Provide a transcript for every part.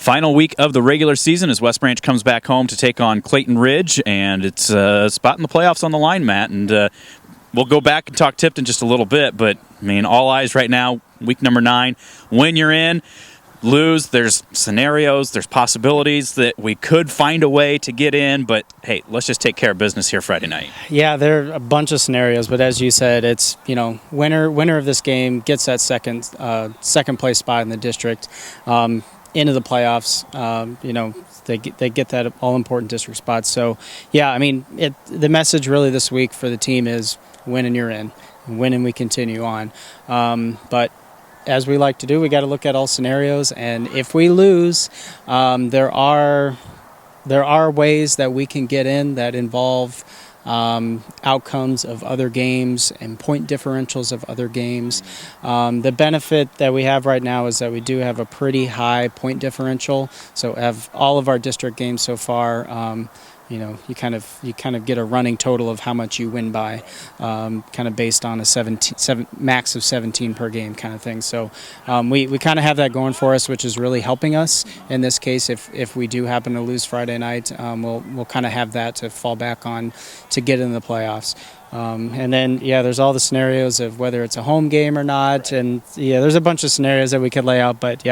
Final week of the regular season as West Branch comes back home to take on Clayton Ridge, and it's a spot in the playoffs on the line, Matt. And we'll go back and talk Tipton just a little bit, but, I mean, all eyes right now, week number 9. When you're in, lose, there's scenarios, there's possibilities that we could find a way to get in, but, hey, let's just take care of business here Friday night. Yeah, there are a bunch of scenarios, but as you said, it's, winner of this game gets that second place spot in the district. Into the playoffs, they get that all-important district spot. So, yeah, I mean, the message really this week for the team is win and you're in, win and we continue on. But as we like to do, we got to look at all scenarios, and if we lose, there are ways that we can get in that involve outcomes of other games and point differentials of other games. The benefit that we have right now is that we do have a pretty high point differential. So of all of our district games so far, you kind of get a running total of how much you win by, kind of based on a max of 17 per game kind of thing. So we kind of have that going for us, which is really helping us in this case. If we do happen to lose Friday night, we'll kind of have that to fall back on to get in the playoffs. And then, there's all the scenarios of whether it's a home game or not. And, there's a bunch of scenarios that we could lay out. But,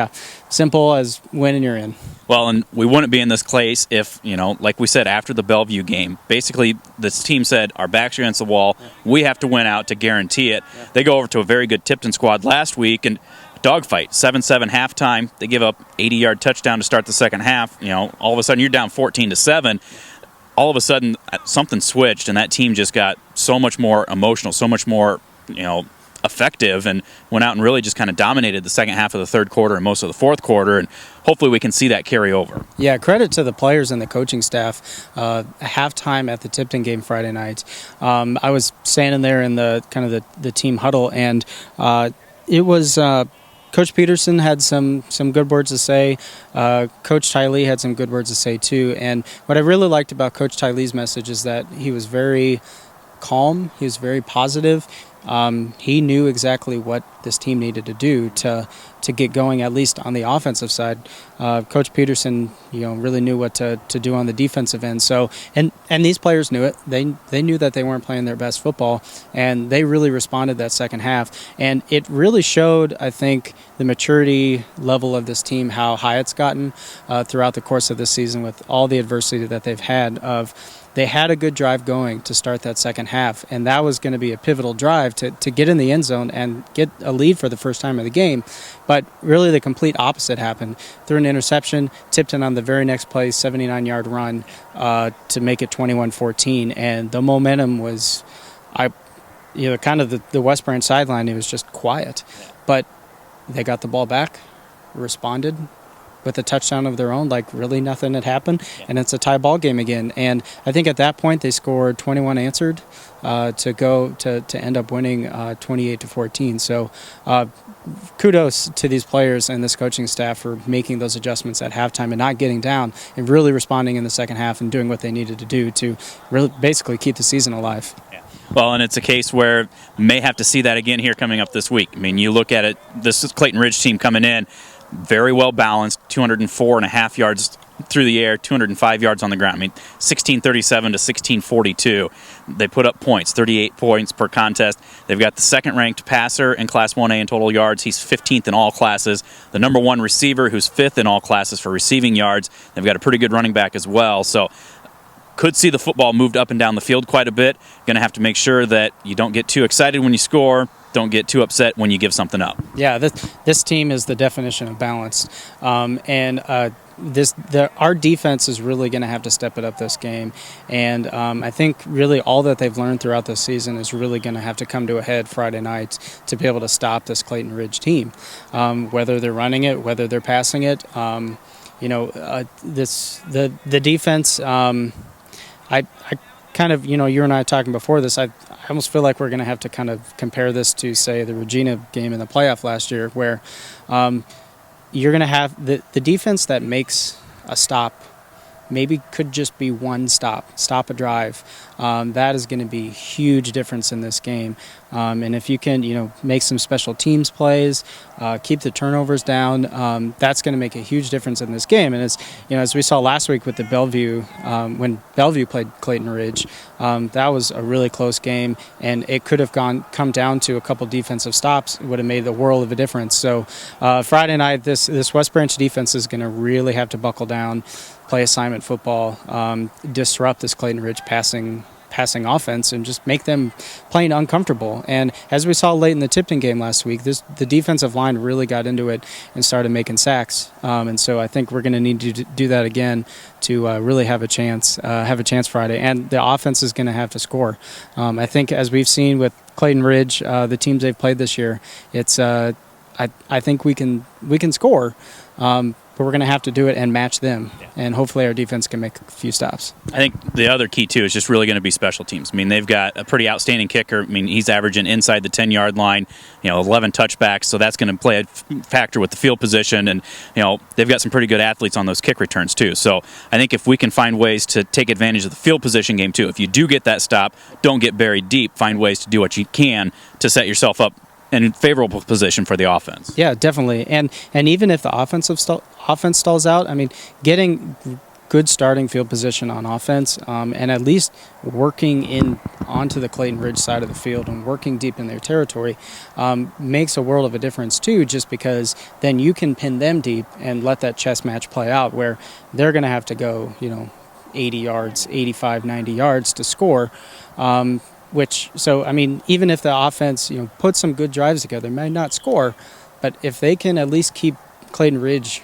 simple as win and you're in. Well, and we wouldn't be in this place if, like we said, after the Bellevue game, basically this team said our backs are against the wall. Yeah. We have to win out to guarantee it. Yeah. They go over to a very good Tipton squad last week and dogfight, 7-7 halftime. They give up 80-yard touchdown to start the second half. All of a sudden you're down 14-7. All of a sudden, something switched, and that team just got so much more emotional, so much more, effective, and went out and really just kind of dominated the second half of the third quarter and most of the fourth quarter, and hopefully we can see that carry over. Yeah, credit to the players and the coaching staff. Halftime at the Tipton game Friday night, I was standing there in the kind of the team huddle, and it was Coach Peterson had some good words to say. Coach Tylee had some good words to say too. And what I really liked about Coach Tylee's message is that he was very calm. He was very positive. He knew exactly what this team needed to do to get going, at least on the offensive side. Coach Peterson, really knew what to do on the defensive end. So, and these players knew it. They knew that they weren't playing their best football, and they really responded that second half. And it really showed, I think, the maturity level of this team, how high it's gotten throughout the course of this season with all the adversity that they've had. They had a good drive going to start that second half, and that was going to be a pivotal drive to get in the end zone and get a lead for the first time of the game. But really the complete opposite happened. Through an interception, Tipton on the very next play, 79-yard run to make it 21-14, and the momentum was, kind of the West Branch sideline, it was just quiet. But they got the ball back, responded with a touchdown of their own, like really nothing had happened, and it's a tie ball game again. And I think at that point they scored 21 answered to end up winning 28-14. So kudos to these players and this coaching staff for making those adjustments at halftime and not getting down and really responding in the second half and doing what they needed to do to really basically keep the season alive. Yeah. Well, and it's a case where may have to see that again here coming up this week. I mean, you look at it, this is Clayton Ridge team coming in, very well balanced, 204.5 yards through the air, 205 yards on the ground. I mean, 1637 to 1642. They put up points, 38 points per contest. They've got the second-ranked passer in Class 1A in total yards. He's 15th in all classes. The number one receiver, who's 5th in all classes for receiving yards. They've got a pretty good running back as well. So could see the football moved up and down the field quite a bit. Going to have to make sure that you don't get too excited when you score. Don't get too upset when you give something up. Yeah, this team is the definition of balance, and our defense is really going to have to step it up this game. And I think really all that they've learned throughout this season is really going to have to come to a head Friday night to be able to stop this Clayton Ridge team, whether they're running it, whether they're passing it. The defense. I kind of, you and I talking before this, I almost feel like we're going to have to kind of compare this to, say, the Regina game in the playoff last year, where you're going to have the defense that makes a stop maybe could just be one stop a drive. That is going to be a huge difference in this game. And if you can, make some special teams plays, keep the turnovers down, that's going to make a huge difference in this game. And as we saw last week with the Bellevue, when Bellevue played Clayton Ridge, that was a really close game, and it could have come down to a couple defensive stops. It would have made the world of a difference. So Friday night, this West Branch defense is going to really have to buckle down, play assignment football, disrupt this Clayton Ridge passing offense, and just make them playing uncomfortable. And as we saw late in the Tipton game last week, the defensive line really got into it and started making sacks. And so I think we're going to need to do that again to really have a chance Friday. And the offense is going to have to score. I think as we've seen with Clayton Ridge, the teams they've played this year, it's I think we can score. But we're going to have to do it and match them, and hopefully our defense can make a few stops. I think the other key, too, is just really going to be special teams. I mean, they've got a pretty outstanding kicker. I mean, he's averaging inside the 10-yard line, 11 touchbacks, so that's going to play a factor with the field position. And, they've got some pretty good athletes on those kick returns, too. So I think if we can find ways to take advantage of the field position game, too, if you do get that stop, don't get buried deep. Find ways to do what you can to set yourself up in favorable position for the offense. Yeah, definitely. And even if the offense stalls out, I mean, getting good starting field position on offense, and at least working in onto the Clayton Ridge side of the field and working deep in their territory makes a world of a difference too, just because then you can pin them deep and let that chess match play out where they're going to have to go, 80 yards, 85, 90 yards to score. Even if the offense, puts some good drives together, may not score, but if they can at least keep Clayton Ridge,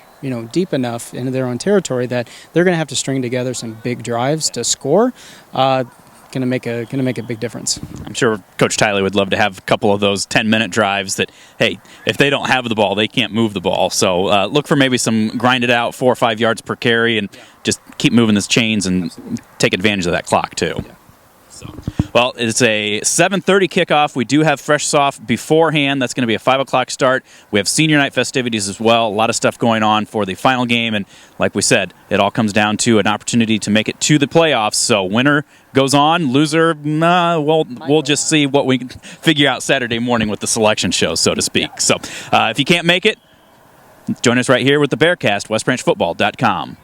deep enough into their own territory that they're going to have to string together some big drives to score, going to make a big difference. I'm sure Coach Tiley would love to have a couple of those 10-minute drives that, hey, if they don't have the ball, they can't move the ball. So look for maybe some grinded out 4 or 5 yards per carry and just keep moving those chains and take advantage of that clock too. Yeah. Well, it's a 7:30 kickoff. We do have Fresh Soft beforehand. That's going to be a 5 o'clock start. We have senior night festivities as well. A lot of stuff going on for the final game. And like we said, it all comes down to an opportunity to make it to the playoffs. So winner goes on. Loser, we'll just see what we can figure out Saturday morning with the selection show, so to speak. Yeah. So if you can't make it, join us right here with the Bearcast, westbranchfootball.com.